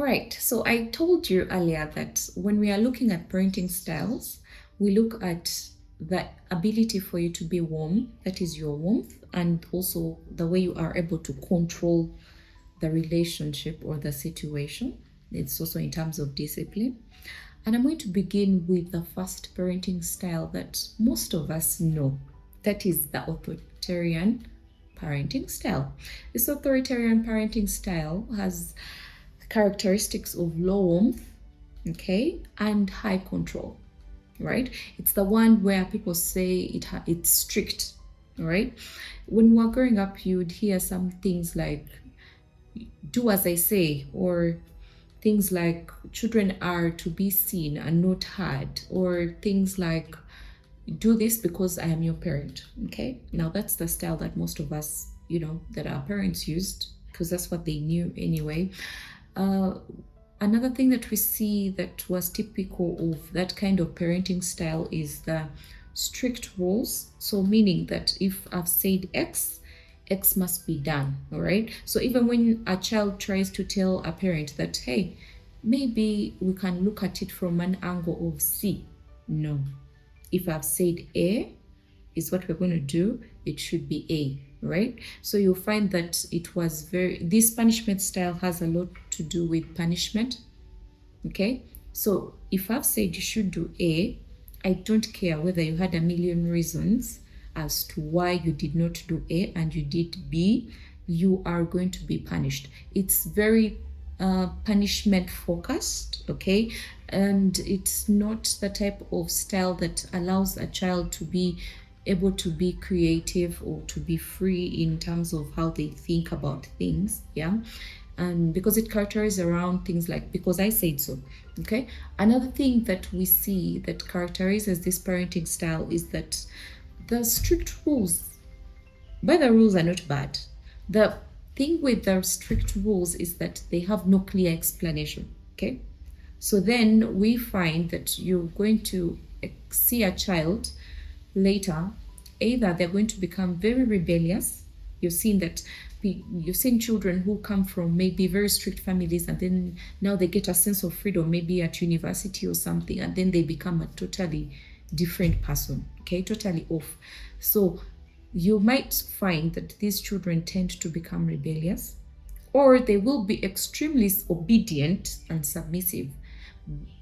All right, so I told you earlier that when we are looking at parenting styles, we look at the ability for you to be warm, that is your warmth, and also the way you are able to control the relationship or the situation. It's also in terms of discipline. And I'm going to begin with the first parenting style that most of us know. That is the authoritarian parenting style. This authoritarian parenting style has characteristics of low warmth, okay, and high control, right? It's the one where people say it's strict, right? When we were growing up, you'd hear some things like, do as I say, or things like children are to be seen and not heard, or things like do this because I am your parent. Okay, now that's the style that most of us, that our parents used, because that's what they knew anyway. Another thing that we see that was typical of that kind of parenting style is the strict rules. So meaning that if I've said X must be done, all right? So even when a child tries to tell a parent that, hey, maybe we can look at it from an angle of C, no. If I've said A is what we're going to do, it should be A, right? So you'll find that this punishment style has a lot to do with punishment, okay? So if I've said you should do A, I don't care whether you had a million reasons as to why you did not do A and you did B, you are going to be punished. It's very punishment focused, okay? And it's not the type of style that allows a child to be able to be creative or to be free in terms of how they think about things, yeah? And because it characterizes around things like, because I said so, okay? Another thing that we see that characterizes this parenting style is that the strict rules, but the rules are not bad. The thing with the strict rules is that they have no clear explanation, okay? So then we find that you're going to see a child later, either they're going to become very rebellious. You've seen children who come from maybe very strict families, and then now they get a sense of freedom, maybe at university or something, and then they become a totally different person, okay, totally off. So you might find that these children tend to become rebellious, or they will be extremely obedient and submissive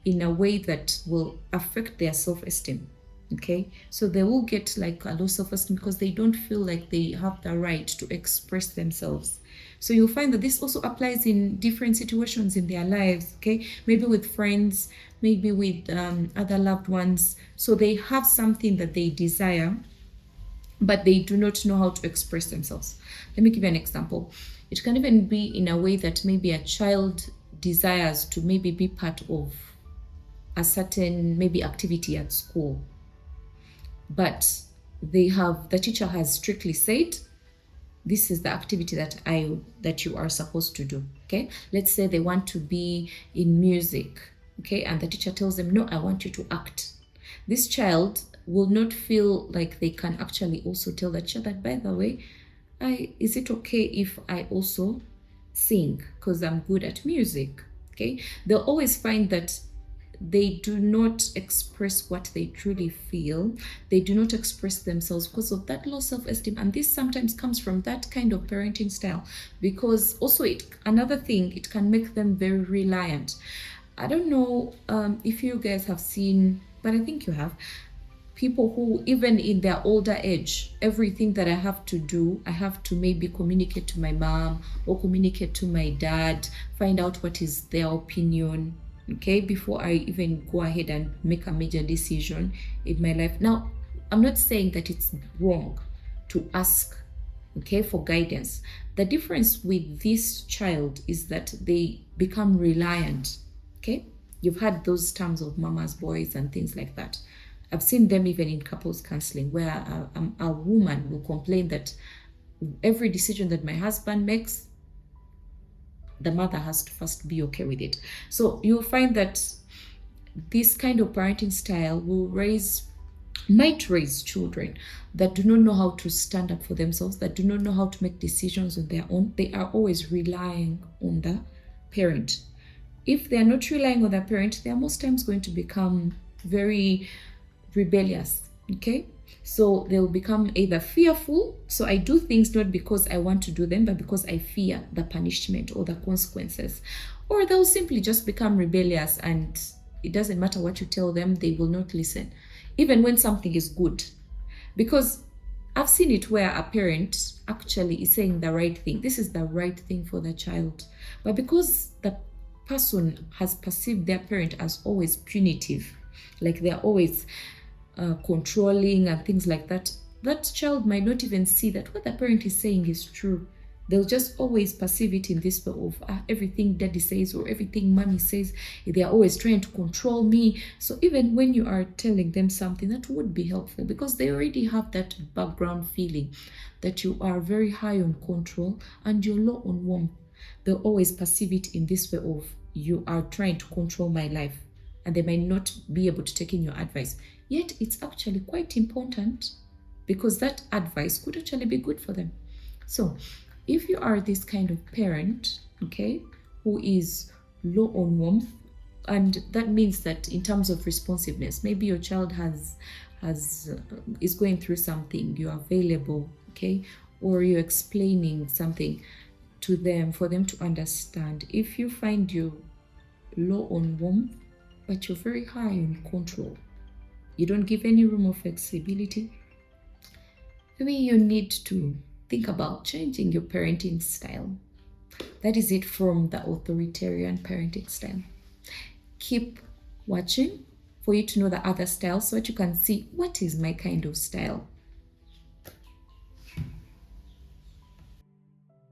in a way that will affect their self-esteem. Okay, so they will get like a low self-esteem because they don't feel like they have the right to express themselves. So you'll find that this also applies in different situations in their lives, okay? Maybe with friends, maybe with other loved ones. So they have something that they desire, but they do not know how to express themselves. Let me give you an example. It can even be in a way that maybe a child desires to maybe be part of a certain maybe activity at school, but the teacher has strictly said, this is the activity that you are supposed to do, okay? Let's say they want to be in music, okay? And the teacher tells them, no, I want you to act. This child will not feel like they can actually also tell the teacher that, by the way, is it okay if I also sing because I'm good at music, okay? They'll always find that they do not express what they truly feel. They do not express themselves because of that low self-esteem. And this sometimes comes from that kind of parenting style, because also another thing, it can make them very reliant. I don't know if you guys have seen, but I think you have, people who even in their older age, everything that I have to do, I have to maybe communicate to my mom or communicate to my dad, find out what is their opinion, okay, before I even go ahead and make a major decision in my life. Now, I'm not saying that it's wrong to ask, okay, for guidance. The difference with this child is that they become reliant, okay? You've had those terms of mama's boys and things like that. I've seen them even in couples counseling, where a woman will complain that every decision that my husband makes, the mother has to first be okay with it. So you'll find that this kind of parenting style might raise children that do not know how to stand up for themselves, that do not know how to make decisions on their own. They are always relying on the parent. if they are not relying on their parent, they are most times going to become very rebellious. Okay, so they will become either fearful. So I do things not because I want to do them, but because I fear the punishment or the consequences. Or they'll simply just become rebellious, and it doesn't matter what you tell them, they will not listen, even when something is good. Because I've seen it where a parent actually is saying the right thing. This is the right thing for the child. But because the person has perceived their parent as always punitive, like they're always controlling and things like that, that child might not even see that what the parent is saying is true. They'll just always perceive it in this way of everything daddy says or everything mommy says, they're always trying to control me. So even when you are telling them something, that would be helpful, because they already have that background feeling that you are very high on control and you're low on warmth. They'll always perceive it in this way of, you are trying to control my life, and they might not be able to take in your advice. Yet it's actually quite important, because that advice could actually be good for them. So if you are this kind of parent, okay, who is low on warmth, and that means that in terms of responsiveness, maybe your child is going through something, you're available, okay, or you're explaining something to them for them to understand. If you find you low on warmth, but you're very high on control, you don't give any room of flexibility, maybe you need to think about changing your parenting style. That is it from the authoritarian parenting style. Keep watching for you to know the other styles, so that you can see what is my kind of style.